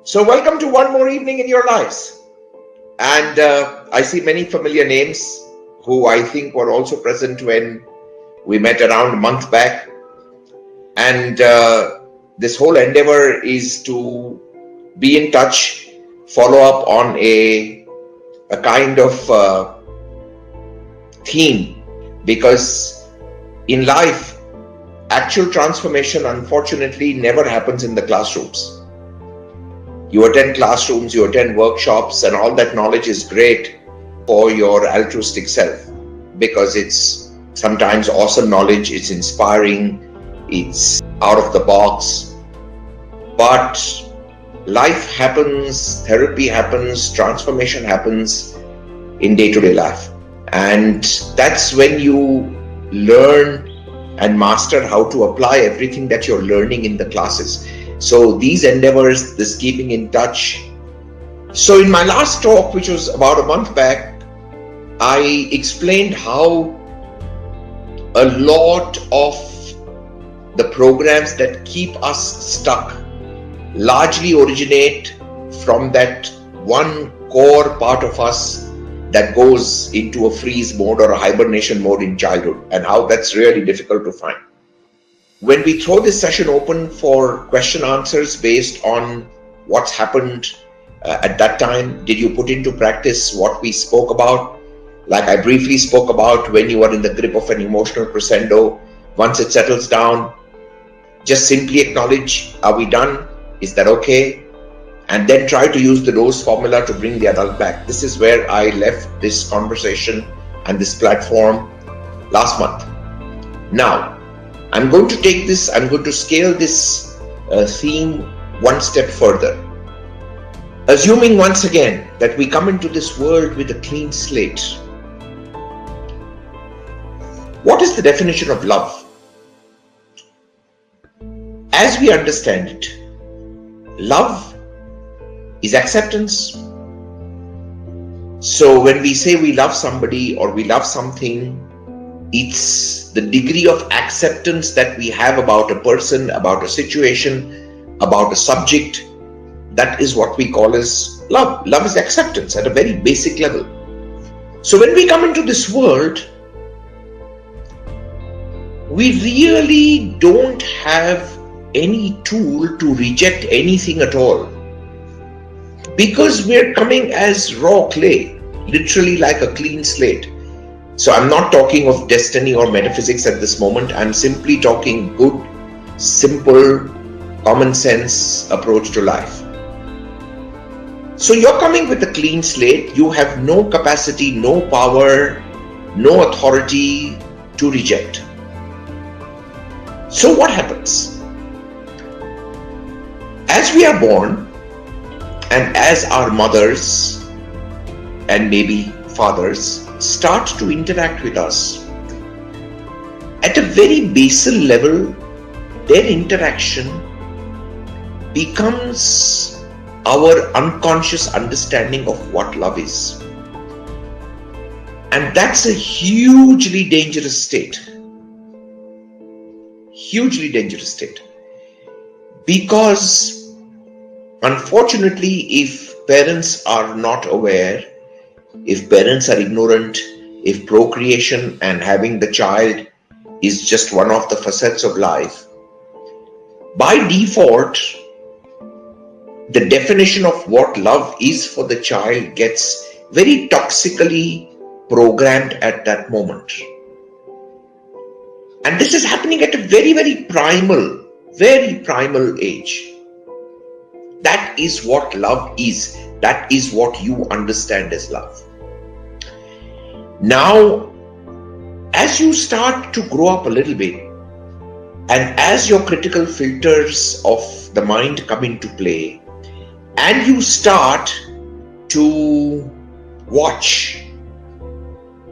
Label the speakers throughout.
Speaker 1: So welcome to one more evening in your lives. And I see many familiar names who I think were also present when we met around a month back. And this whole endeavor is to be in touch, follow up on a kind of theme, because in life, actual transformation unfortunately never happens in the classrooms. You attend classrooms, you attend workshops, and all that knowledge is great for your altruistic self because it's sometimes awesome knowledge, it's inspiring, it's out of the box. But life happens, therapy happens, transformation happens in day-to-day life. And that's when you learn and master how to apply everything that you're learning in the classes. So these endeavors, this keeping in touch. So in my last talk, which was about a month back, I explained how a lot of the programs that keep us stuck largely originate from that one core part of us that goes into a freeze mode or a hibernation mode in childhood, and how that's really difficult to find. When we throw this session open for question answers based on what's happened at that time, did you put into practice what we spoke about? Like I briefly spoke about, when you are in the grip of an emotional crescendo, once it settles down, just simply acknowledge, are we done? Is that okay? And then try to use the dose formula to bring the adult back. This is where I left this conversation and this platform last month. Now, I'm going to take this, I'm going to scale this theme one step further. Assuming once again that we come into this world with a clean slate. What is the definition of love? As we understand it, love is acceptance. So when we say we love somebody or we love something, it's the degree of acceptance that we have about a person, about a situation, about a subject. That is what we call as love. Love is acceptance at a very basic level. So when we come into this world, we really don't have any tool to reject anything at all, because we're coming as raw clay, literally like a clean slate. So I'm not talking of destiny or metaphysics at this moment. I'm simply talking good, simple, common sense approach to life. So you're coming with a clean slate. You have no capacity, no power, no authority to reject. So what happens? As we are born, and as our mothers and maybe fathers start to interact with us, at a very basal level, their interaction becomes our unconscious understanding of what love is. And that's a hugely dangerous state. Hugely dangerous state. Because unfortunately, if parents are not aware, if parents are ignorant, if procreation and having the child is just one of the facets of life, by default, the definition of what love is for the child gets very toxically programmed at that moment. And this is happening at a very, very primal age. That is what love is. That is what you understand as love. Now, as you start to grow up a little bit, and as your critical filters of the mind come into play, and you start to watch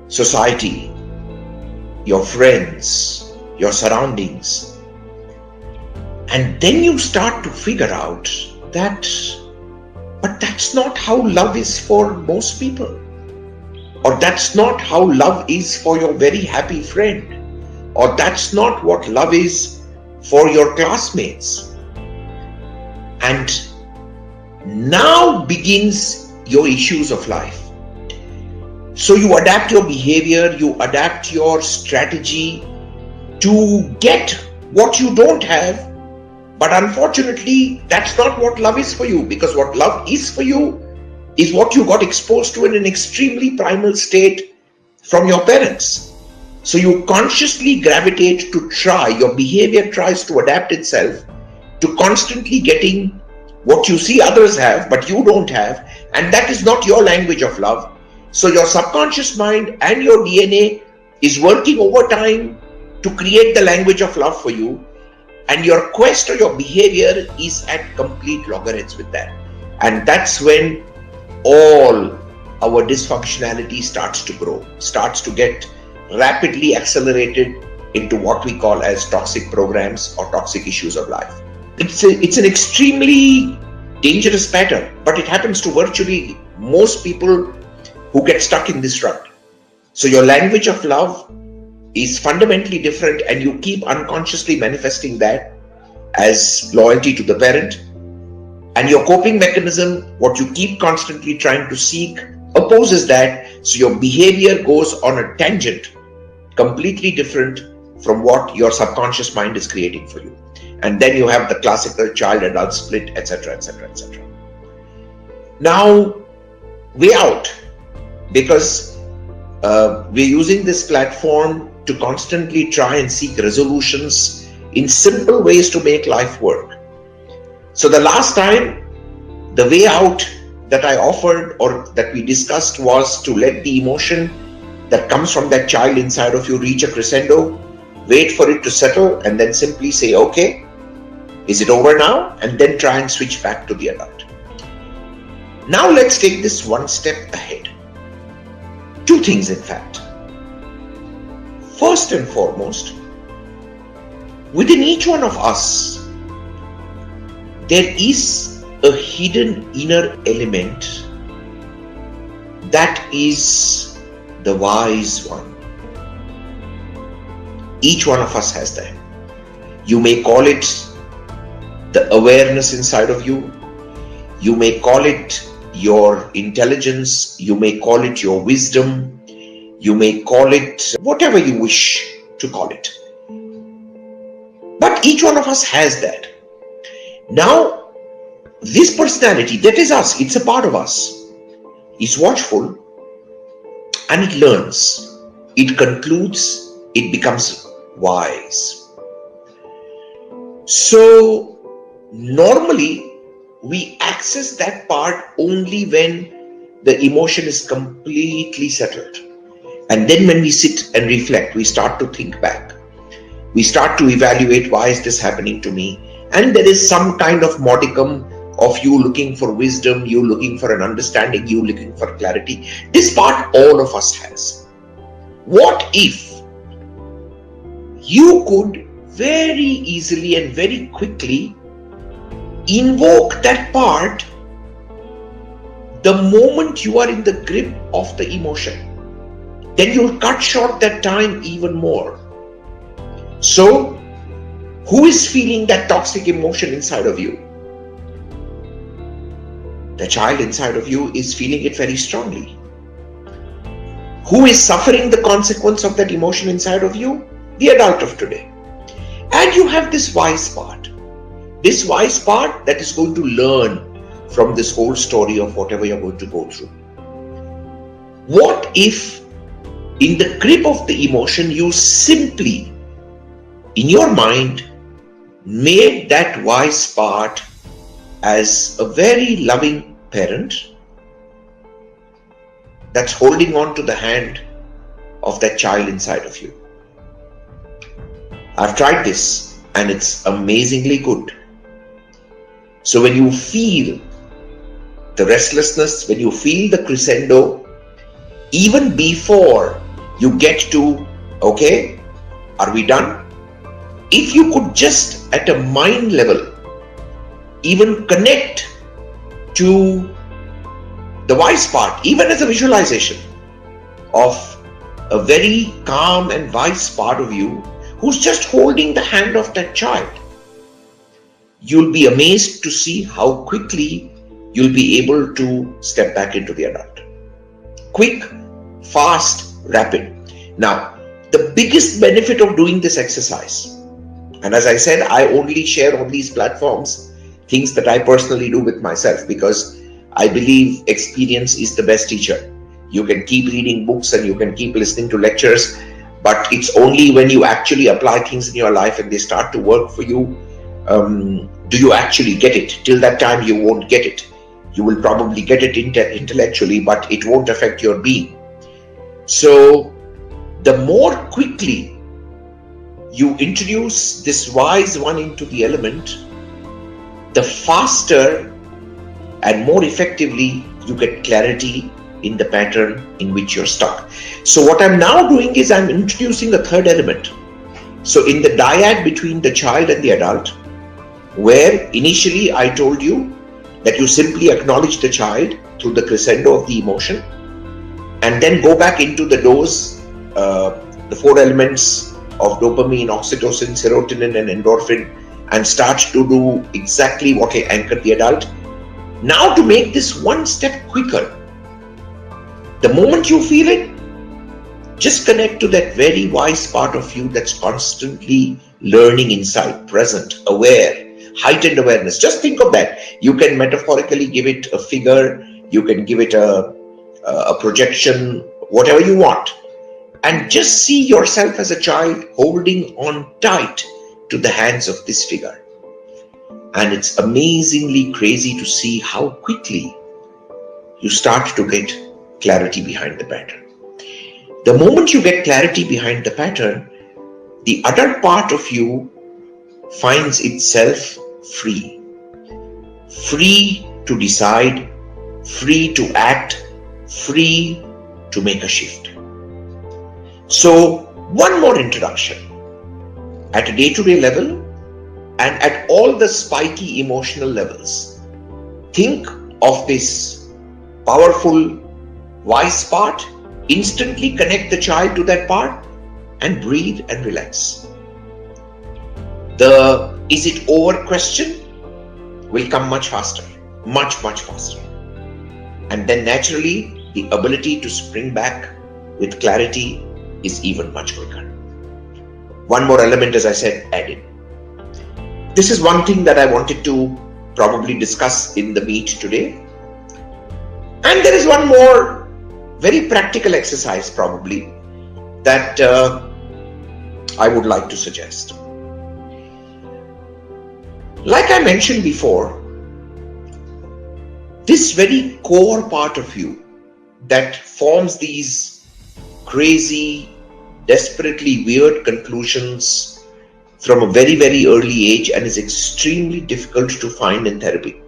Speaker 1: society, your friends, your surroundings, and then you start to figure out that, but that's not how love is for most people, or that's not how love is for your very happy friend, or that's not what love is for your classmates. And now begins your issues of life. So you adapt your behavior, you adapt your strategy to get what you don't have. But unfortunately, that's not what love is for you, because what love is for you is what you got exposed to in an extremely primal state from your parents. So you consciously gravitate to try, your behavior tries to adapt itself to constantly getting what you see others have, but you don't have, and that is not your language of love. So your subconscious mind and your DNA is working overtime to create the language of love for you, and your quest or your behavior is at complete loggerheads with that. And that's when all our dysfunctionality starts to grow, starts to get rapidly accelerated into what we call as toxic programs or toxic issues of life. It's an extremely dangerous pattern, but it happens to virtually most people who get stuck in this rut. So your language of love is fundamentally different, and you keep unconsciously manifesting that as loyalty to the parent. And your coping mechanism, what you keep constantly trying to seek, opposes that. So your behavior goes on a tangent completely different from what your subconscious mind is creating for you. And then you have the classical child-adult split, etc., etc., etc. Now, way out, because we're using this platform to constantly try and seek resolutions in simple ways to make life work. So the last time, the way out that I offered or that we discussed was to let the emotion that comes from that child inside of you reach a crescendo, wait for it to settle, and then simply say, okay, is it over now? And then try and switch back to the adult. Now let's take this one step ahead. Two things, in fact. First and foremost, within each one of us, there is a hidden inner element that is the wise one. Each one of us has that. You may call it the awareness inside of you. You may call it your intelligence. You may call it your wisdom. You may call it whatever you wish to call it. But each one of us has that. Now, this personality, that is us, it's a part of us, is watchful, and it learns, it concludes, it becomes wise. So, normally, we access that part only when the emotion is completely settled. And then when we sit and reflect, we start to think back. We start to evaluate, why is this happening to me? And there is some kind of modicum of you looking for wisdom, you looking for an understanding, you looking for clarity. This part all of us has. What if you could very easily and very quickly invoke that part the moment you are in the grip of the emotion? Then you'll cut short that time even more. So, who is feeling that toxic emotion inside of you? The child inside of you is feeling it very strongly. Who is suffering the consequence of that emotion inside of you? The adult of today. And you have this wise part. This wise part that is going to learn from this whole story of whatever you're going to go through. What if in the grip of the emotion you simply, in your mind, made that wise part as a very loving parent that's holding on to the hand of that child inside of you? I've tried this and it's amazingly good. So when you feel the restlessness, when you feel the crescendo, even before you get to, okay, are we done? If you could just at a mind level even connect to the wise part, even as a visualization of a very calm and wise part of you who's just holding the hand of that child, you'll be amazed to see how quickly you'll be able to step back into the adult. Quick, fast, rapid. Now, the biggest benefit of doing this exercise, and as I said, I only share on these platforms things that I personally do with myself, because I believe experience is the best teacher. You can keep reading books and you can keep listening to lectures, but it's only when you actually apply things in your life and they start to work for you, do you actually get it. Till that time, you won't get it. You will probably get it intellectually, but it won't affect your being. So the more quickly you introduce this wise one into the element, the faster and more effectively you get clarity in the pattern in which you're stuck. So what I'm now doing is I'm introducing a third element. So in the dyad between the child and the adult, where initially I told you that you simply acknowledge the child through the crescendo of the emotion, and then go back into the dose, the four elements of dopamine, oxytocin, serotonin and endorphin, and start to do exactly what I anchored the adult. Now to make this one step quicker, the moment you feel it, just connect to that very wise part of you that's constantly learning inside, present, aware, heightened awareness. Just think of that. You can metaphorically give it a figure, you can give it a projection, whatever you want. And just see yourself as a child holding on tight to the hands of this figure. And it's amazingly crazy to see how quickly you start to get clarity behind the pattern. The moment you get clarity behind the pattern, the adult part of you finds itself free. Free to decide, free to act, free to make a shift. So, one more introduction. At a day-to-day level and at all the spiky emotional levels, think of this powerful, wise part, instantly connect the child to that part and breathe and relax. The "is it over" question will come much faster, much faster. And then naturally, the ability to spring back with clarity is even much quicker. One more element, as I said, added. This is one thing that I wanted to probably discuss in the meet today. And there is one more very practical exercise probably that I would like to suggest. Like I mentioned before, this very core part of you that forms these crazy, desperately weird conclusions from a very early age and is extremely difficult to find in therapy.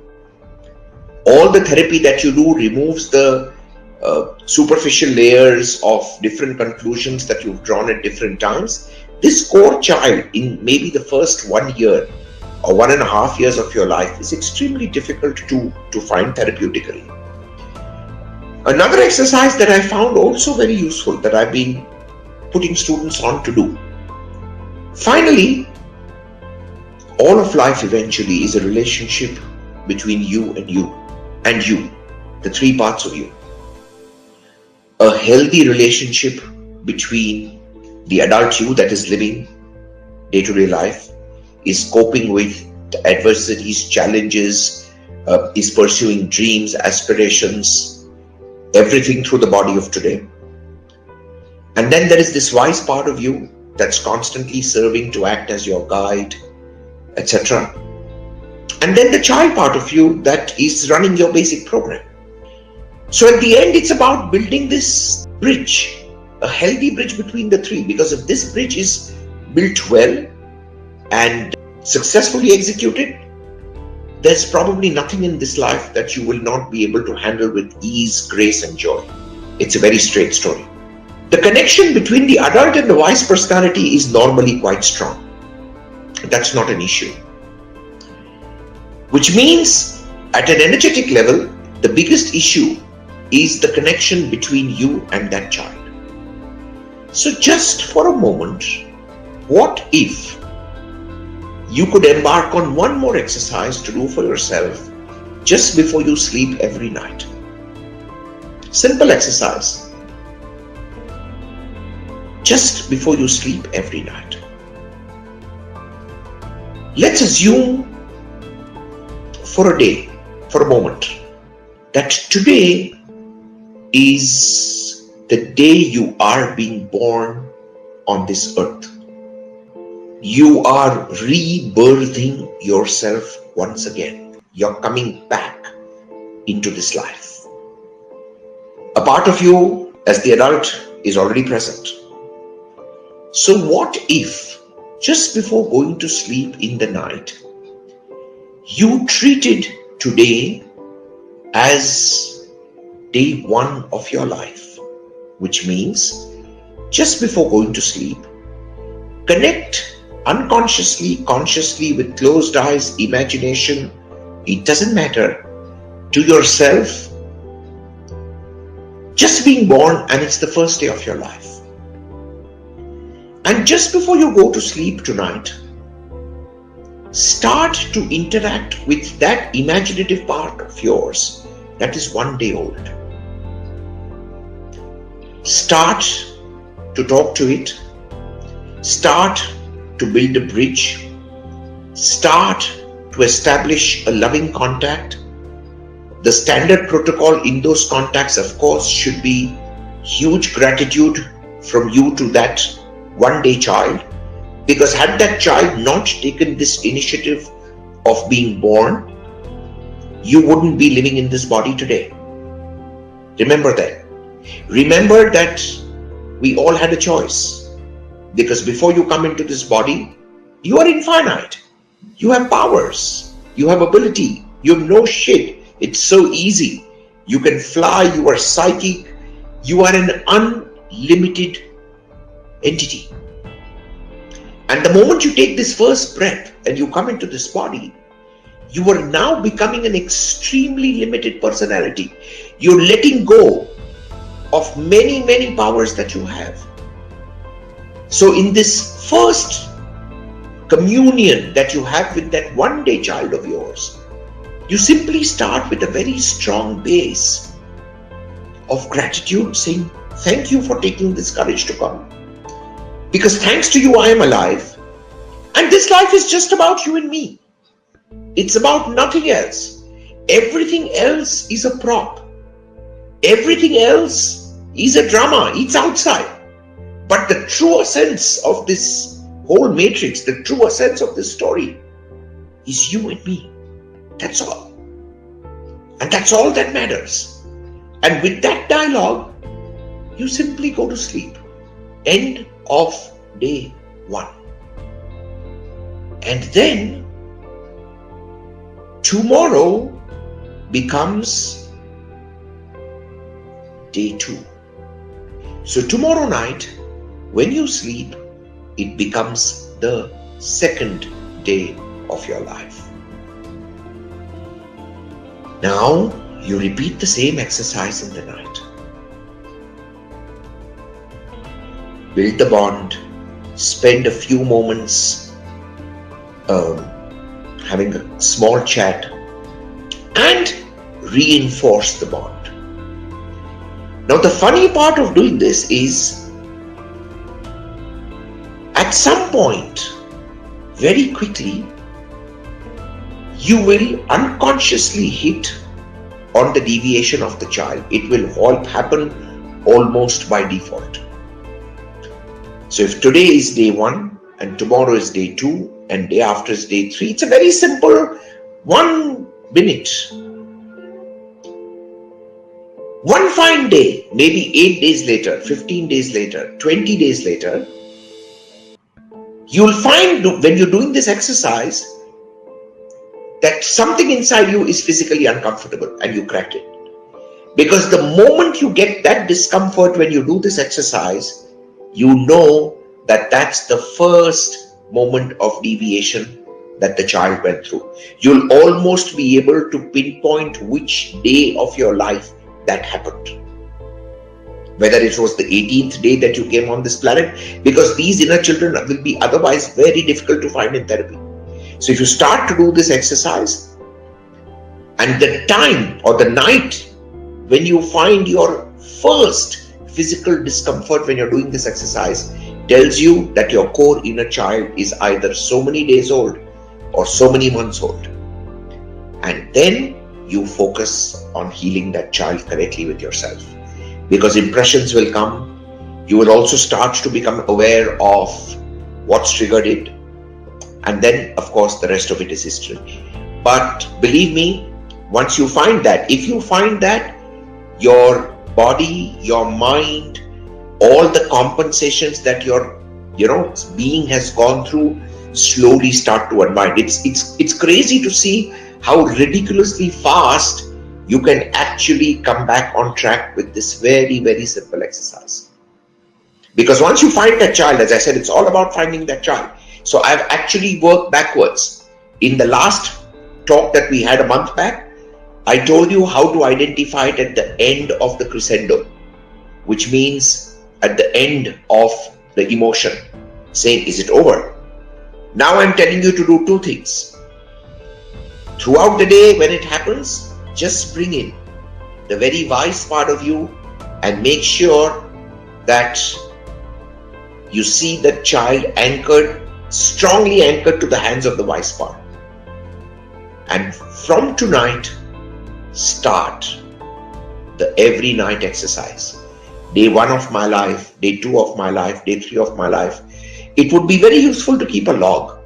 Speaker 1: All the therapy that you do removes the superficial layers of different conclusions that you've drawn at different times. This core child in maybe the first 1 year or 1.5 years of your life is extremely difficult to find therapeutically. Another exercise that I found also very useful that I've been putting students on to do. Finally, all of life eventually is a relationship between you and you, the three parts of you. A healthy relationship between the adult you that is living day-to-day life, is coping with the adversities, challenges, is pursuing dreams, aspirations, everything through the body of today. And then there is this wise part of you that's constantly serving to act as your guide, etc. And then the child part of you that is running your basic program. So at the end, it's about building this bridge, a healthy bridge between the three, because if this bridge is built well and successfully executed, there's probably nothing in this life that you will not be able to handle with ease, grace and joy. It's a very straight story. The connection between the adult and the wise personality is normally quite strong. That's not an issue. Which means at an energetic level, the biggest issue is the connection between you and that child. So just for a moment, what if you could embark on one more exercise to do for yourself just before you sleep every night. Simple exercise. Just before you sleep every night. Let's assume for a day, for a moment, that today is the day you are being born on this earth. You are rebirthing yourself once again. You're coming back into this life. A part of you as the adult is already present. So what if just before going to sleep in the night, you treated today as day one of your life, which means just before going to sleep, connect unconsciously, consciously, with closed eyes, imagination, it doesn't matter, to yourself just being born, and it's the first day of your life. And just before you go to sleep tonight, start to interact with that imaginative part of yours that is 1 day old. Start to talk to it. Start to build a bridge. Start to establish a loving contact. The standard protocol in those contacts, of course, should be huge gratitude from you to that 1 day child, because had that child not taken this initiative of being born, you wouldn't be living in this body today. Remember that. Remember that we all had a choice, because before you come into this body, you are infinite. You have powers. You have ability. You have no shit. It's so easy. You can fly. You are psychic. You are an unlimited entity. And the moment you take this first breath and you come into this body, you are now becoming an extremely limited personality. You're letting go of many, many powers that you have. So in this first communion that you have with that 1 day child of yours, you simply start with a very strong base of gratitude, saying, thank you for taking this courage to come. Because thanks to you, I am alive. And this life is just about you and me. It's about nothing else. Everything else is a prop. Everything else is a drama. It's outside. But the true essence of this whole matrix, the true essence of this story is you and me. That's all. And that's all that matters. And with that dialogue, you simply go to sleep. End of day 1. And then tomorrow becomes day 2. So tomorrow night, when you sleep, it becomes the second day of your life. Now you repeat the same exercise in the night. Build the bond, spend a few moments having a small chat, and reinforce the bond. Now the funny part of doing this is, at some point, very quickly, you will unconsciously hit on the deviation of the child. It will all happen almost by default. So if today is day 1 and tomorrow is day 2 and day after is day 3, it's a very simple 1 minute. One fine day, maybe 8 days later, 15 days later, 20 days later, you'll find when you're doing this exercise that something inside you is physically uncomfortable and you crack it. Because the moment you get that discomfort when you do this exercise, you know that that's the first moment of deviation that the child went through. You'll almost be able to pinpoint which day of your life that happened. Whether it was the 18th day that you came on this planet, because these inner children will be otherwise very difficult to find in therapy. So if you start to do this exercise, and the time or the night when you find your first physical discomfort when you're doing this exercise tells you that your core inner child is either so many days old or so many months old. And then you focus on healing that child correctly with yourself, because impressions will come. You will also start to become aware of what's triggered it, and then of course the rest of it is history. But believe me, once you find that, if you find that your body, your mind, all the compensations that your being has gone through slowly start to unwind. It's crazy to see how ridiculously fast you can actually come back on track with this very, very simple exercise. Because once you find that child, as I said, it's all about finding that child. So I've actually worked backwards. In the last talk that we had a month back, I told you how to identify it at the end of the crescendo, which means at the end of the emotion, saying, is it over? Now I'm telling you to do two things. Throughout the day, when it happens, just bring in the very wise part of you and make sure that you see that child anchored, strongly anchored to the hands of the wise part. And from tonight, start the every night exercise. Day 1 of my life, day 2 of my life, day 3 of my life. It would be very useful to keep a log,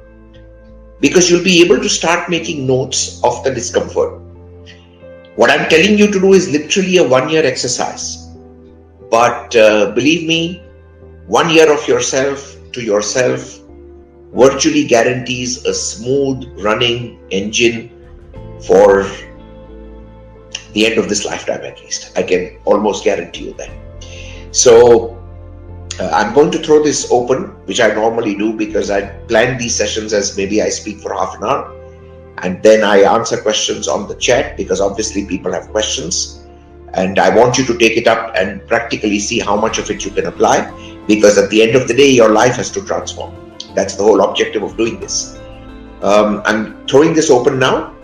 Speaker 1: because you'll be able to start making notes of the discomfort. What I'm telling you to do is literally a 1-year exercise. But believe me, 1 year of yourself to yourself virtually guarantees a smooth running engine for the end of this lifetime at least. I can almost guarantee you that. So I'm going to throw this open, which I normally do, because I plan these sessions as maybe I speak for half an hour and then I answer questions on the chat, because obviously people have questions and I want you to take it up and practically see how much of it you can apply, because at the end of the day your life has to transform. That's the whole objective of doing this. I'm throwing this open now,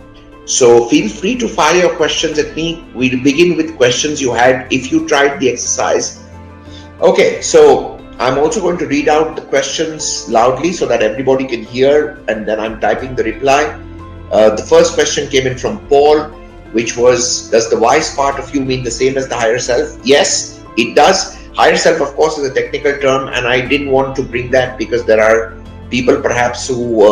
Speaker 1: so feel free to fire your questions at me. We'll begin with questions you had if you tried the exercise. Okay, so I'm also going to read out the questions loudly so that everybody can hear, and then I'm typing the reply. The first question came in from Paul, which was, does the wise part of you mean the same as the higher self? Yes, it does. Higher self, of course, is a technical term, and I didn't want to bring that because there are people perhaps who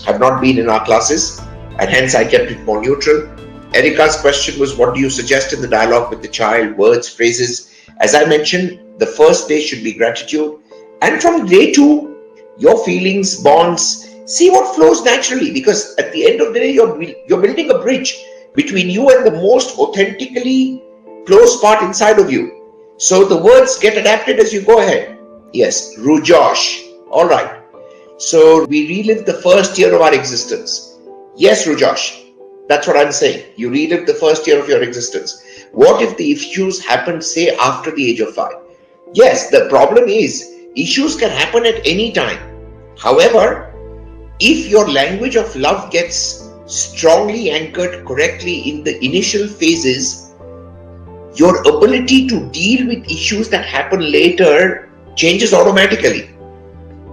Speaker 1: have not been in our classes, and hence I kept it more neutral. Erica's question was, what do you suggest in the dialogue with the child? Words, phrases. As I mentioned, the first day should be gratitude, and from day 2, your feelings, bonds, see what flows naturally, because at the end of the day, you're building a bridge between you and the most authentically close part inside of you. So the words get adapted as you go ahead. Yes, Rujosh. All right. So we relive the first year of our existence. Yes, Rujosh. That's what I'm saying. You relive the first year of your existence. What if the issues happen, say, after the age of 5? Yes, the problem is issues can happen at any time. However, if your language of love gets strongly anchored correctly in the initial phases, your ability to deal with issues that happen later changes automatically.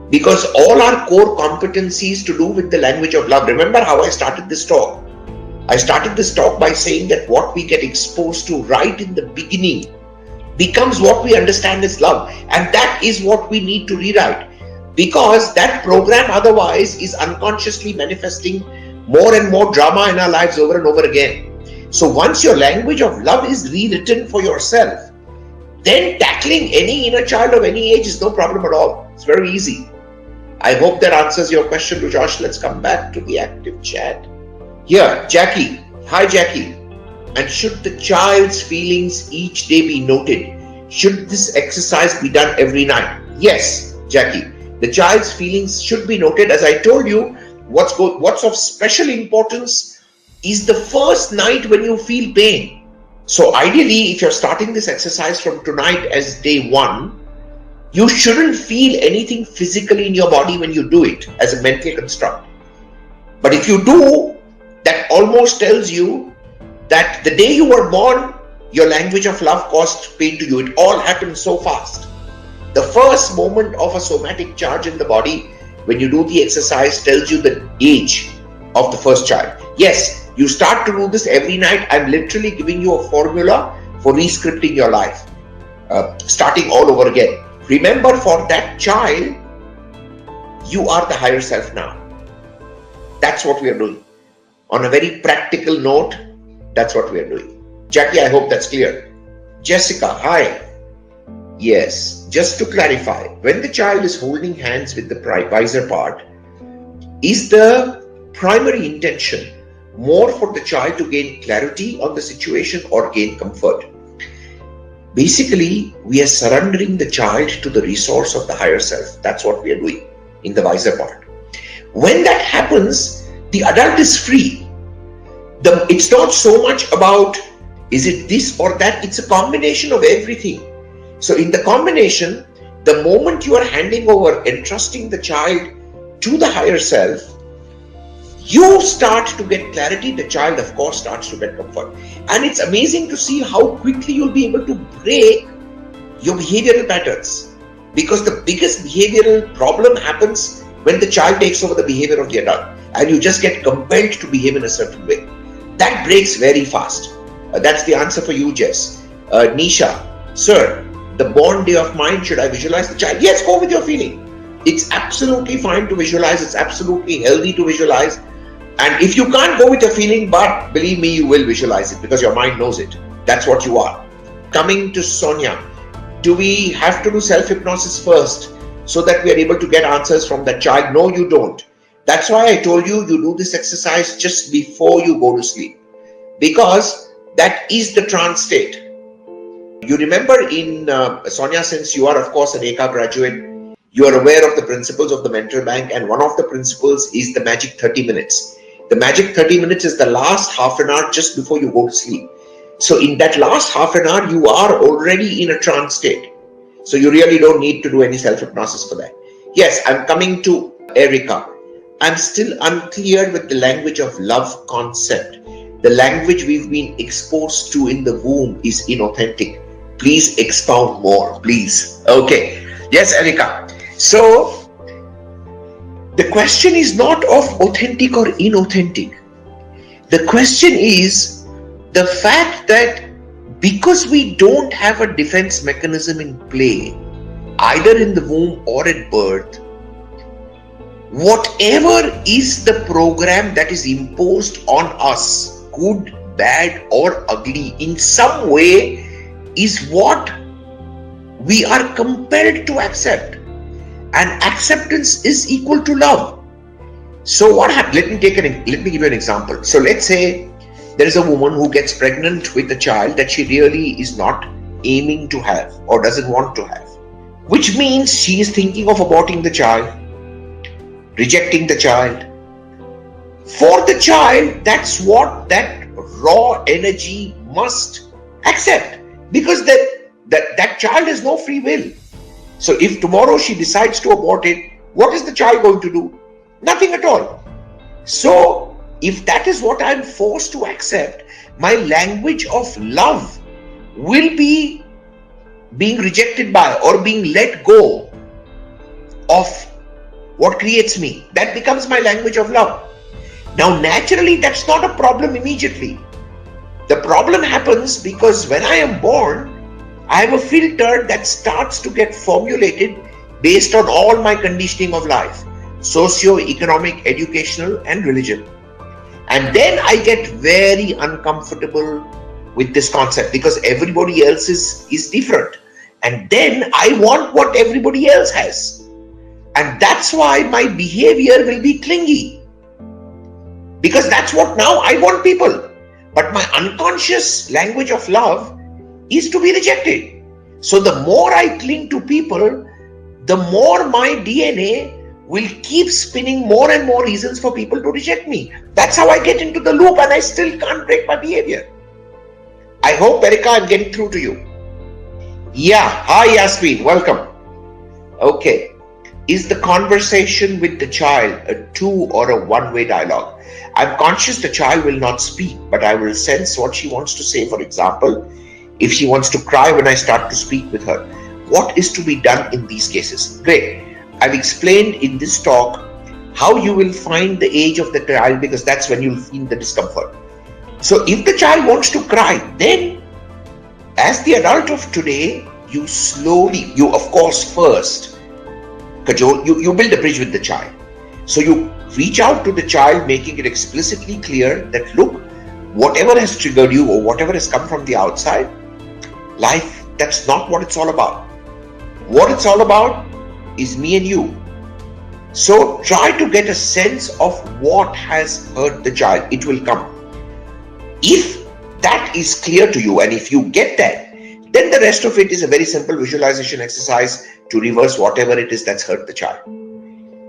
Speaker 1: Because all our core competencies to do with the language of love. Remember how I started this talk? I started this talk by saying that what we get exposed to right in the beginning becomes what we understand as love. And that is what we need to rewrite. Because that program otherwise is unconsciously manifesting more and more drama in our lives over and over again. So once your language of love is rewritten for yourself, then tackling any inner child of any age is no problem at all. It's very easy. I hope that answers your question, Josh. Let's come back to the active chat. Here, Jackie. Hi, Jackie. And should the child's feelings each day be noted? Should this exercise be done every night? Yes, Jackie. The child's feelings should be noted. As I told you, what's of special importance is the first night when you feel pain. So ideally, if you're starting this exercise from tonight as day 1, you shouldn't feel anything physically in your body when you do it as a mental construct. But if you do, that almost tells you that the day you were born, your language of love caused pain to you. It all happened so fast. The first moment of a somatic charge in the body, when you do the exercise, tells you the age of the first child. Yes, you start to do this every night. I'm literally giving you a formula for rescripting your life, starting all over again. Remember, for that child, you are the higher self now. That's what we are doing. On a very practical note, that's what we are doing. Jackie, I hope that's clear. Jessica, hi. Yes, just to clarify, when the child is holding hands with the visor part, is the primary intention more for the child to gain clarity on the situation or gain comfort? Basically, we are surrendering the child to the resource of the higher self. That's what we are doing in the visor part. When that happens, the adult is free. It's not so much about is it this or that, it's a combination of everything. So in the combination, the moment you are handing over, entrusting the child to the higher self, you start to get clarity. The child, of course, starts to get comfort. And it's amazing to see how quickly you'll be able to break your behavioral patterns. Because the biggest behavioral problem happens when the child takes over the behavior of the adult and you just get compelled to behave in a certain way. That breaks very fast. That's the answer for you, Jess. Nisha, sir, the born day of mine, should I visualize the child? Yes, go with your feeling. It's absolutely fine to visualize. It's absolutely healthy to visualize. And if you can't go with your feeling, but believe me, you will visualize it because your mind knows it. That's what you are. Coming to Sonia, do we have to do self-hypnosis first so that we are able to get answers from that child? No, you don't. That's why I told you, you do this exercise just before you go to sleep, because that is the trance state. You remember in Sonia, since you are of course an EKAA graduate, you are aware of the principles of the mental bank, and one of the principles is the magic 30 minutes. The magic 30 minutes is the last half an hour just before you go to sleep. So in that last half an hour, you are already in a trance state. So you really don't need to do any self-hypnosis for that. Yes, I'm coming to Erica. I'm still unclear with the language of love concept. The language we've been exposed to in the womb is inauthentic. Please expound more, please. Okay. Yes, Erica. So the question is not of authentic or inauthentic. The question is the fact that because we don't have a defense mechanism in play, either in the womb or at birth, whatever is the program that is imposed on us, good, bad or ugly, in some way is what we are compelled to accept. And acceptance is equal to love. So what happens? Let me give you an example. So let's say there is a woman who gets pregnant with a child that she really is not aiming to have or doesn't want to have, which means she is thinking of aborting the child, rejecting the child. For the child, that's what that raw energy must accept, because that child has no free will. So if tomorrow she decides to abort it, what is the child going to do? Nothing at all. So if that is what I'm forced to accept, my language of love will be being rejected by or being let go of what creates me. That becomes my language of love. Now naturally that's not a problem immediately. The problem happens because when I am born, I have a filter that starts to get formulated based on all my conditioning of life, socio-economic, educational and religion. And then I get very uncomfortable with this concept because everybody else is different. And then I want what everybody else has. And that's why my behavior will be clingy. Because that's what now I want people. But my unconscious language of love is to be rejected. So the more I cling to people, the more my DNA will keep spinning more and more reasons for people to reject me. That's how I get into the loop and I still can't break my behavior. I hope, Erica, I'm getting through to you. Yeah, hi Yasmin, welcome. Okay, Is the conversation with the child a two or a one-way dialogue? I'm conscious the child will not speak, but I will sense what she wants to say. For example, if she wants to cry when I start to speak with her, what is to be done in these cases? Great. I've explained in this talk how you will find the age of the child, because that's when you'll feel the discomfort. So if the child wants to cry, then as the adult of today, you of course first cajole, you build a bridge with the child. So you reach out to the child, making it explicitly clear that, look, whatever has triggered you or whatever has come from the outside, life, that's not what it's all about. What it's all about is me and you. So try to get a sense of what has hurt the child. It will come. If that is clear to you, and if you get that, then the rest of it is a very simple visualization exercise to reverse whatever it is that's hurt the child.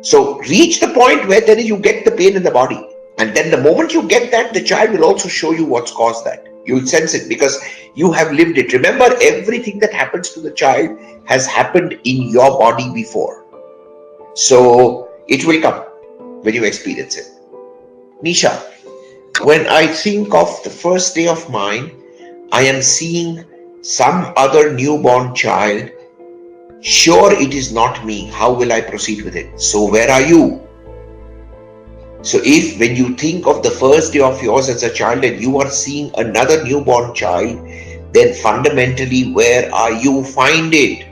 Speaker 1: So reach the point where then you get the pain in the body. And then the moment you get that, the child will also show you what's caused that. You'll sense it because you have lived it. Remember, everything that happens to the child has happened in your body before. So it will come when you experience it. Nisha, when I think of the first day of mine, I am seeing some other newborn child. Sure, it is not me. How will I proceed with it? So where are you? So if when you think of the first day of yours as a child and you are seeing another newborn child, then fundamentally, where are you? Find it.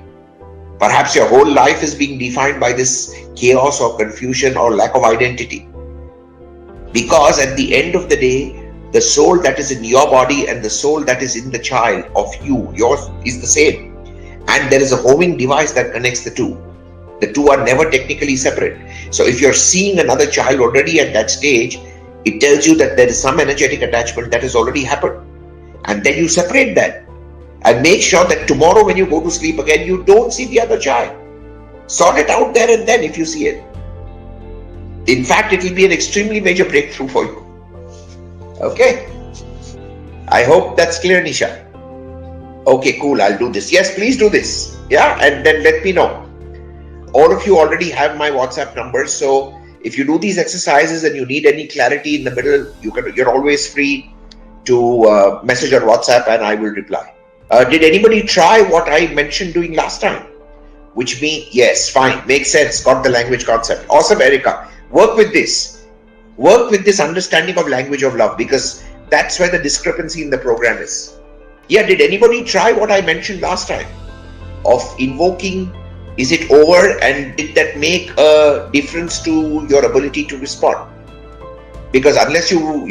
Speaker 1: Perhaps your whole life is being defined by this chaos or confusion or lack of identity. Because at the end of the day, the soul that is in your body and the soul that is in the child of you, yours, is the same. And there is a homing device that connects the two. The two are never technically separate. So if you're seeing another child already at that stage, it tells you that there is some energetic attachment that has already happened. And then you separate that. And make sure that tomorrow when you go to sleep again, you don't see the other child. Sort it out there and then if you see it. In fact, it will be an extremely major breakthrough for you. Okay? I hope that's clear, Nisha. Okay, cool, I'll do this. Yes, please do this. Yeah, and then let me know. All of you already have my WhatsApp number, so if you do these exercises and you need any clarity in the middle, you're always free to message on WhatsApp and I will reply. Did anybody try what I mentioned doing last time? Which means, yes, fine, makes sense, got the language concept. Awesome, Erica. Work with this. Work with this understanding of language of love, because that's where the discrepancy in the program is. Yeah, did anybody try what I mentioned last time of invoking? Is it over, and did that make a difference to your ability to respond? Because unless you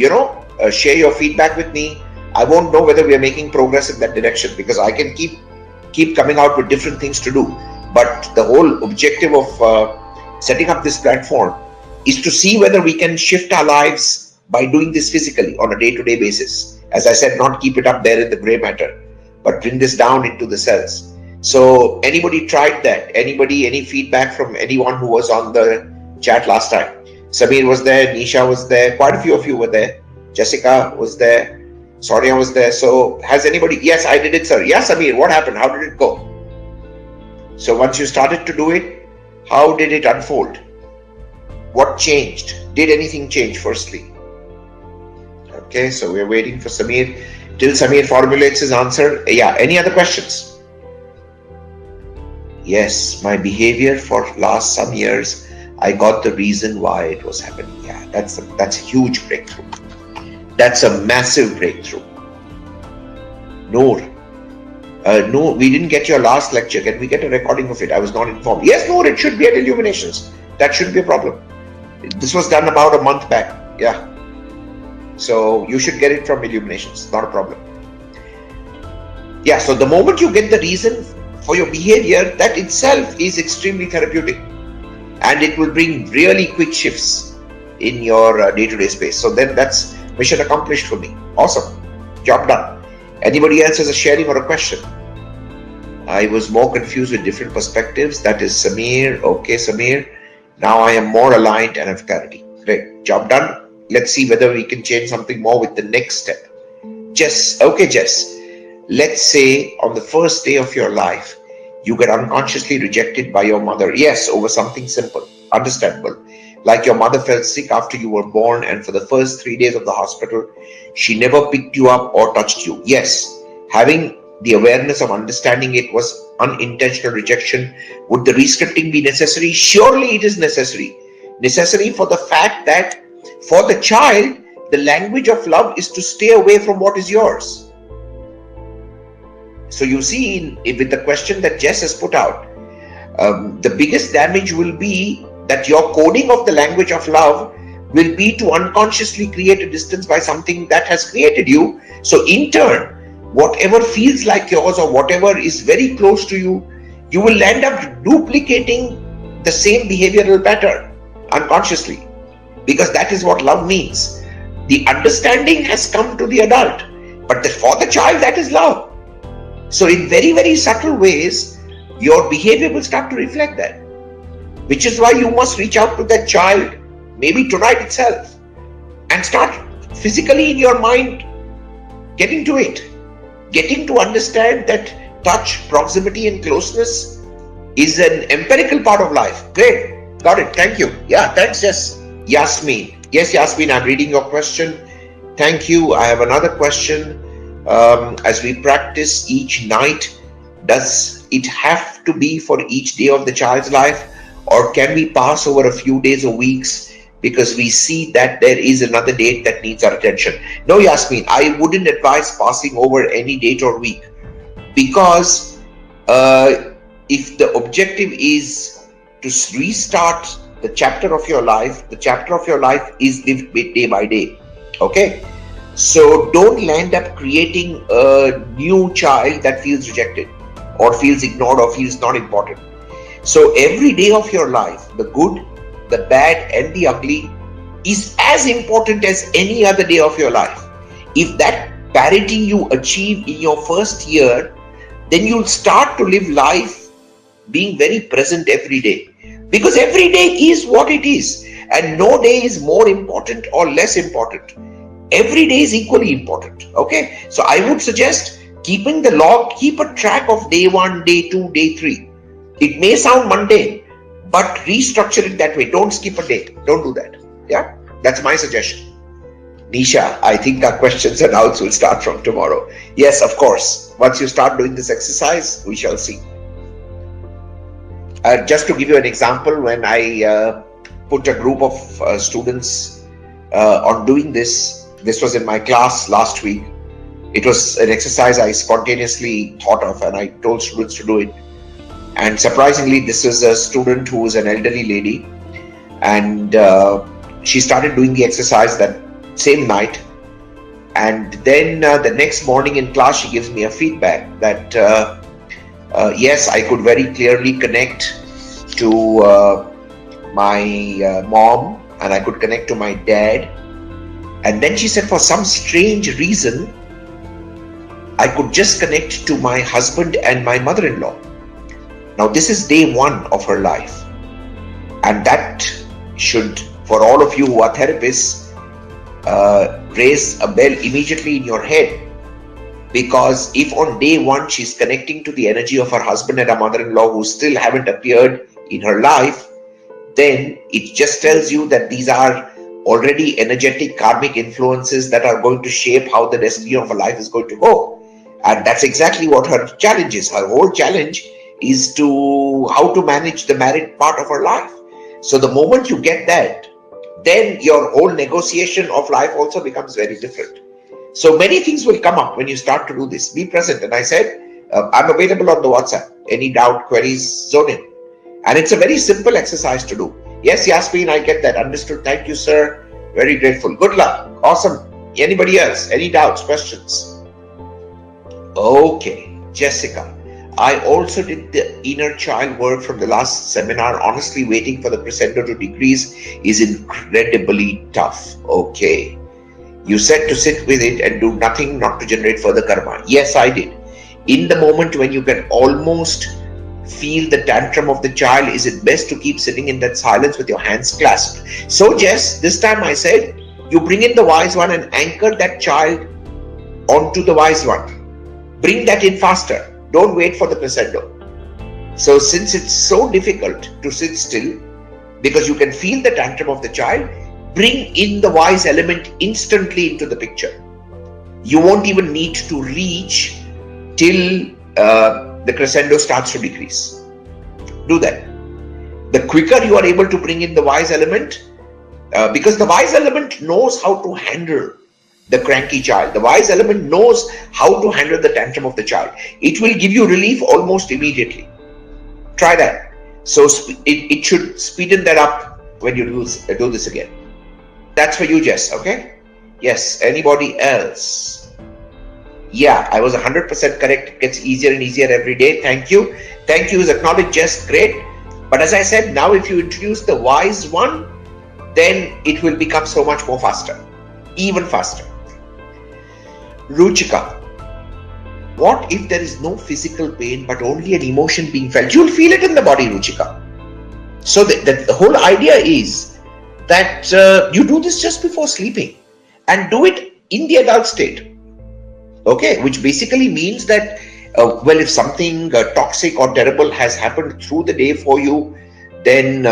Speaker 1: share your feedback with me, I won't know whether we are making progress in that direction, because I can keep coming out with different things to do. But the whole objective of setting up this platform is to see whether we can shift our lives by doing this physically on a day-to-day basis. As I said, not keep it up there in the gray matter, but bring this down into the cells. So anybody tried that? Anybody, any feedback from anyone who was on the chat last time? Samir was there, Nisha was there, quite a few of you were there. Jessica was there, Sonia was there. So has anybody? Yes, I did it, sir. Yes, Samir, what happened? How did it go? So once you started to do it, how did it unfold? What changed? Did anything change firstly? Okay, so we're waiting for Samir. Till Samir formulates his answer. Yeah, any other questions? Yes, my behavior for last some years, I got the reason why it was happening. Yeah, that's a huge breakthrough. That's a massive breakthrough. Noor, no, we didn't get your last lecture. Can we get a recording of it? I was not informed. Yes, Noor, it should be at Illuminations. That shouldn't be a problem. This was done about a month back. Yeah. So you should get it from Illuminations. Not a problem. Yeah, so the moment you get the reason for your behavior, that itself is extremely therapeutic. And it will bring really quick shifts in your day-to-day space. So then that's mission accomplished for me. Awesome. Job done. Anybody else has a sharing or a question? I was more confused with different perspectives. That is Samir. Okay, Samir. Now I am more aligned and have clarity. Great. Job done. Let's see whether we can change something more with the next step. Jess. Okay, Jess. Let's say on the first day of your life, you get unconsciously rejected by your mother. Yes, over something simple, understandable. Like your mother fell sick after you were born, and for the first 3 days of the hospital, she never picked you up or touched you. Yes, having the awareness of understanding it was unintentional rejection. Would the rescripting be necessary? Surely it is necessary. Necessary for the fact that for the child, the language of love is to stay away from what is yours. So you see, with the question that Jess has put out, the biggest damage will be that your coding of the language of love will be to unconsciously create a distance by something that has created you. So in turn, whatever feels like yours or whatever is very close to you, you will end up duplicating the same behavioral pattern unconsciously, because that is what love means. The understanding has come to the adult, but for the child, that is love. So in very, very subtle ways, your behavior will start to reflect that, which is why you must reach out to that child, maybe tonight itself, and start physically in your mind getting to it, getting to understand that touch, proximity and closeness is an empirical part of life. Great. Got it. Thank you. Yeah, thanks. Yes. Yasmin. Yes, Yasmin, I'm reading your question. Thank you. I have another question. As we practice each night, does it have to be for each day of the child's life, or can we pass over a few days or weeks because we see that there is another date that needs our attention? No, Yasmin, I wouldn't advise passing over any date or week, because if the objective is to restart the chapter of your life, the chapter of your life is lived day by day. Okay? So don't land up creating a new child that feels rejected or feels ignored or feels not important. So every day of your life, the good, the bad and the ugly, is as important as any other day of your life. If that parity you achieve in your first year, then you'll start to live life being very present every day. Because every day is what it is, and no day is more important or less important. Every day is equally important. Okay, so I would suggest keeping the log, keep a track of day 1, day 2, day 3. It may sound mundane, but restructure it that way. Don't skip a day. Don't do that. Yeah, that's my suggestion. Nisha, I think our questions and doubts will start from tomorrow. Yes, of course. Once you start doing this exercise, we shall see. Just to give you an example, when I put a group of students on doing this was in my class last week. It was an exercise I spontaneously thought of, and I told students to do it. And surprisingly, this was a student who was an elderly lady, and she started doing the exercise that same night. And then the next morning in class, she gives me a feedback that yes, I could very clearly connect to my mom, and I could connect to my dad. And then she said, for some strange reason, I could just connect to my husband and my mother-in-law. Now, this is day 1 of her life. And that should, for all of you who are therapists, raise a bell immediately in your head. Because if on day 1 she's connecting to the energy of her husband and her mother-in-law who still haven't appeared in her life, then it just tells you that these are already energetic karmic influences that are going to shape how the destiny of her life is going to go. And that's exactly what her challenge is. Her whole challenge is to how to manage the married part of her life. So the moment you get that, then your whole negotiation of life also becomes very different. So many things will come up when you start to do this. Be present. And I said, I'm available on the WhatsApp. Any doubt, queries, zone in. And it's a very simple exercise to do. Yes, Yasmin, I get that. Understood. Thank you, sir. Very grateful. Good luck. Awesome. Anybody else? Any doubts, questions? Okay. Jessica, I also did the inner child work from the last seminar. Honestly, waiting for the crescendo to decrease is incredibly tough. Okay. You said to sit with it and do nothing, not to generate further karma. Yes, I did. In the moment when you can almost feel the tantrum of the child, is it best to keep sitting in that silence with your hands clasped? So Jess, this time I said, you bring in the wise one and anchor that child onto the wise one. Bring that in faster. Don't wait for the crescendo. So since it's so difficult to sit still, because you can feel the tantrum of the child, bring in the wise element instantly into the picture. You won't even need to reach till the crescendo starts to decrease. Do that. The quicker you are able to bring in the wise element, because the wise element knows how to handle the cranky child. The wise element knows how to handle the tantrum of the child. It will give you relief almost immediately. Try that. So it should speeden that up when you do this again. That's for you, Jess. Okay? Yes. Anybody else? Yeah, I was 100% correct. It gets easier and easier every day. Thank you. Thank you is acknowledged, Jess. Great. But as I said, now if you introduce the wise one, then it will become so much more faster. Even faster. Ruchika. What if there is no physical pain but only an emotion being felt? You'll feel it in the body, Ruchika. So the whole idea is that you do this just before sleeping and do it in the adult state. Okay, which basically means that well, if something toxic or terrible has happened through the day for you, then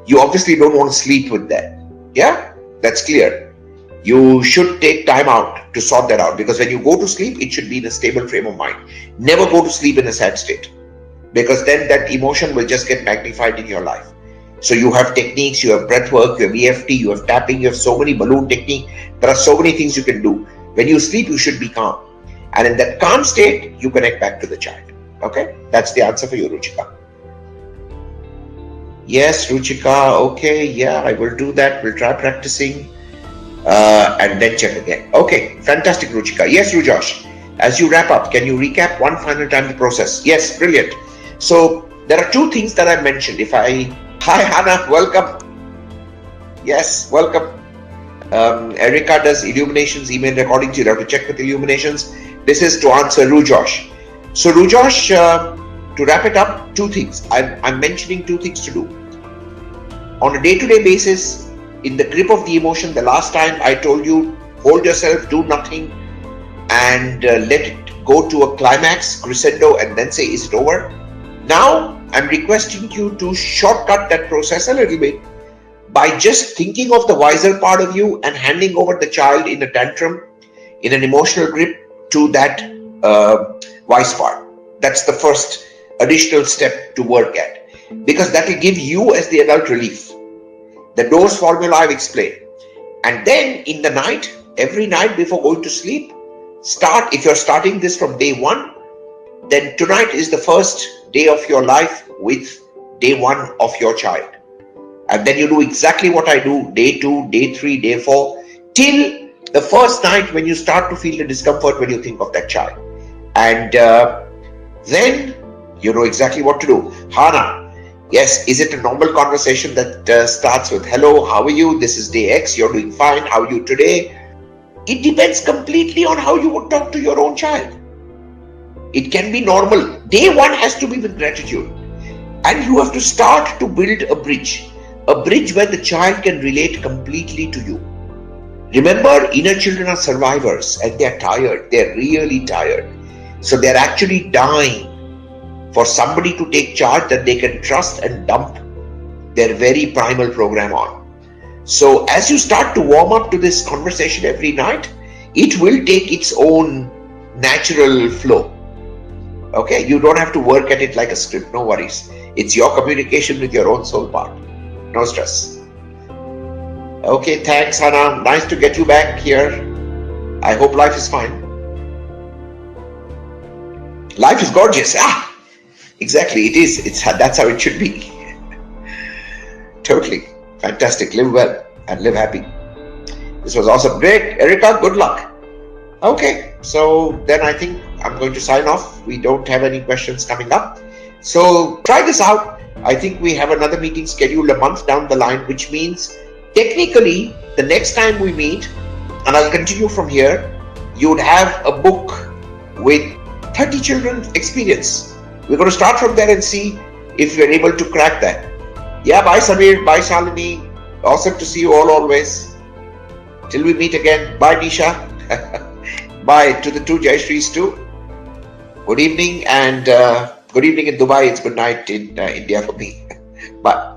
Speaker 1: you obviously don't want to sleep with that. Yeah, that's clear. You should take time out to sort that out, because when you go to sleep, it should be in a stable frame of mind. Never go to sleep in a sad state, because then that emotion will just get magnified in your life. So you have techniques, you have breath work, you have EFT, you have tapping, you have so many balloon technique. There are so many things you can do. When you sleep, you should be calm. And in that calm state, you connect back to the child. Okay? That's the answer for you, Ruchika. Yes, Ruchika. Okay, yeah, I will do that. We'll try practicing. And then check again. Okay, fantastic, Ruchika. Yes, Rujosh, as you wrap up, can you recap one final time the process? Yes, brilliant. So there are two things that I mentioned. Hi Hannah, welcome. Yes, welcome. Erica does Illuminations email recordings. You have to check with Illuminations. This is to answer Rujosh. So Rujosh, to wrap it up, two things. I'm mentioning two things to do. On a day-to-day basis, in the grip of the emotion, the last time I told you, hold yourself, do nothing, and let it go to a climax, crescendo, and then say, is it over? Now, I'm requesting you to shortcut that process a little bit by just thinking of the wiser part of you and handing over the child in a tantrum, in an emotional grip, to that wise part. That's the first additional step to work at, because that will give you as the adult relief. The dose formula I've explained. And then in the night, every night before going to sleep, if you're starting this from day one, then tonight is the first day of your life with day one of your child. And then you do exactly what I do, day 2, day 3, day 4, till the first night when you start to feel the discomfort when you think of that child. And then you know exactly what to do. Hana, yes, is it a normal conversation that starts with, hello, how are you? This is day X, you're doing fine, how are you today? It depends completely on how you would talk to your own child. It can be normal. Day one has to be with gratitude. And you have to start to build a bridge where the child can relate completely to you. Remember, inner children are survivors and they're tired. They're really tired. So they're actually dying for somebody to take charge that they can trust and dump their very primal program on. So as you start to warm up to this conversation every night, it will take its own natural flow. Okay, you don't have to work at it like a script, no worries. It's your communication with your own soul part. No stress. Okay, thanks Hannah. Nice to get you back here. I hope life is fine. Life is gorgeous. Exactly, it is. That's how it should be. Totally. Fantastic. Live well and live happy. This was awesome. Great. Erica, good luck. Okay, so then I think I'm going to sign off. We don't have any questions coming up. So try this out. I think we have another meeting scheduled a month down the line, which means technically the next time we meet, and I'll continue from here, you would have a book with 30 children's experience. We're going to start from there and see if we're able to crack that. Yeah, bye Samir, bye Shalini. Awesome to see you all always. Till we meet again. Bye Nisha. Bye to the two Jayashrees too. Good evening and Good evening in Dubai. It's good night in India for me. But